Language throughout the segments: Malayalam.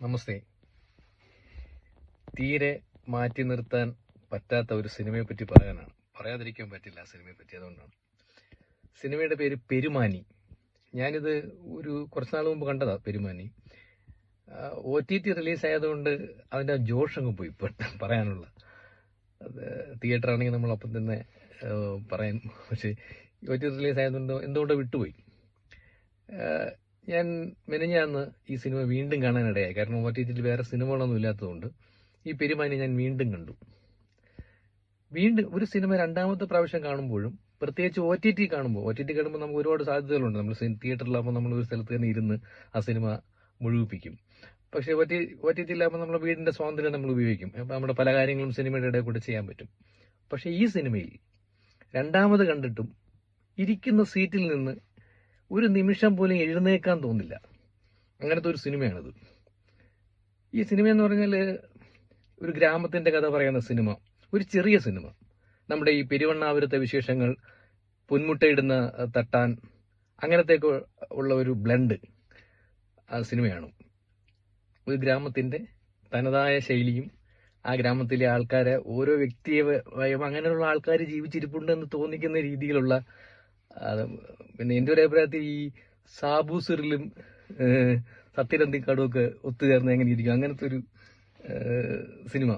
നമസ്തേ. തീരെ മാറ്റി നിർത്താൻ പറ്റാത്ത ഒരു സിനിമയെ പറ്റി പറയാനാണ്. പറയാതിരിക്കാൻ പറ്റില്ല ആ സിനിമയെ പറ്റി. അതുകൊണ്ടാണ്. സിനിമയുടെ പേര് പെരുമാനി. ഞാനിത് കുറച്ച് നാൾ മുമ്പ് കണ്ടതാ. പെരുമാനി OTT റിലീസ് ആയതുകൊണ്ട് അതിന്റെ ജോഷ് അങ്ങ് പോയി പറയാനുള്ള. അത് തിയേറ്റർ ആണെങ്കിൽ നമ്മളപ്പം തന്നെ പറയാൻ, പക്ഷെ OTT റിലീസ് ആയതുകൊണ്ട് എന്തുകൊണ്ടോ വിട്ടുപോയി. ഞാൻ മെനഞ്ഞാന്ന് ഈ സിനിമ വീണ്ടും കാണാനിടയായി. കാരണം OTTയിൽ വേറെ സിനിമകളൊന്നും ഇല്ലാത്തതുകൊണ്ട് ഈ പെരുമാനി ഞാൻ വീണ്ടും കണ്ടു. വീണ്ടും ഒരു സിനിമ രണ്ടാമത്തെ പ്രാവശ്യം കാണുമ്പോഴും, പ്രത്യേകിച്ച് OTT കാണുമ്പോൾ നമുക്ക് ഒരുപാട് സാധ്യതകളുണ്ട്. നമ്മൾ തിയേറ്ററിലാകുമ്പോൾ നമ്മൾ ഒരു സ്ഥലത്ത് തന്നെ ഇരുന്ന് ആ സിനിമ മുഴുവിപ്പിക്കും. പക്ഷേ OTTയിലാകുമ്പോൾ നമ്മൾ വീടിന്റെ സ്വാതന്ത്ര്യം നമ്മൾ ഉപയോഗിക്കും. അപ്പം നമ്മുടെ പല കാര്യങ്ങളും സിനിമയുടെ ഇടയിൽ കൂടെ ചെയ്യാൻ പറ്റും. പക്ഷെ ഈ സിനിമയിൽ രണ്ടാമത് കണ്ടിട്ടും ഇരിക്കുന്ന സീറ്റിൽ നിന്ന് ഒരു നിമിഷം പോലും എഴുന്നേക്കാൻ തോന്നില്ല. അങ്ങനത്തെ ഒരു സിനിമയാണിത്. ഈ സിനിമ എന്ന് പറഞ്ഞാൽ ഒരു ഗ്രാമത്തിന്റെ കഥ പറയുന്ന സിനിമ, ഒരു ചെറിയ സിനിമ. നമ്മുടെ ഈ പെരുവണ്ണാപുരത്തെ വിശേഷങ്ങൾ, പൊന്മുട്ടയിടുന്ന തട്ടാൻ, അങ്ങനത്തേക്ക് ഉള്ള ഒരു ബ്ലെൻഡ് ആ സിനിമയാണ്. ഒരു ഗ്രാമത്തിന്റെ തനതായ ശൈലിയും ആ ഗ്രാമത്തിലെ ആൾക്കാരെ, ഓരോ വ്യക്തിയെ അങ്ങനെയുള്ള ആൾക്കാർ ജീവിച്ചിരിപ്പുണ്ടെന്ന് തോന്നിക്കുന്ന രീതിയിലുള്ള, പിന്നെ എൻ്റെ ഒരു അഭിപ്രായത്തിൽ ഈ സാബു സിറിലും സത്യരന്തിക്കാടും ഒക്കെ ഒത്തുചേർന്ന് എങ്ങനെ ഇരിക്കും, അങ്ങനത്തെ ഒരു സിനിമ,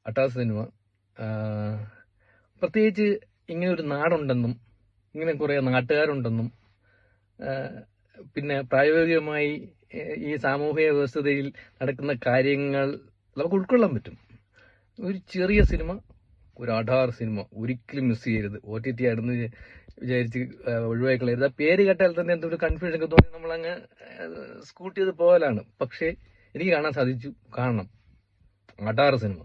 അട്ടാസ് സിനിമ. പ്രത്യേകിച്ച് ഇങ്ങനെ ഒരു നാടുണ്ടെന്നും ഇങ്ങനെ കുറെ നാട്ടുകാരുണ്ടെന്നും പിന്നെ പ്രായോഗികമായി ഈ സാമൂഹിക വ്യവസ്ഥതയിൽ നടക്കുന്ന കാര്യങ്ങൾ നമുക്ക് ഉൾക്കൊള്ളാൻ പറ്റും. ഒരു ചെറിയ സിനിമ, ഒരു അഡാർ സിനിമ. ഒരിക്കലും മിസ് ചെയ്യരുത്. OTT ആണെന്ന് വിചാരിച്ച് ഒഴിവാക്കി കളയരുത്. ആ പേര് കേട്ടാൽ തന്നെ എന്തൊരു കൺഫ്യൂഷൻ ഒക്കെ തോന്നി നമ്മളങ്ങ് സ്കൂട്ട് ചെയ്ത് പോകലാണ്. പക്ഷേ എനിക്ക് കാണാൻ സാധിച്ചു. കാണണം. അഡാർ സിനിമ.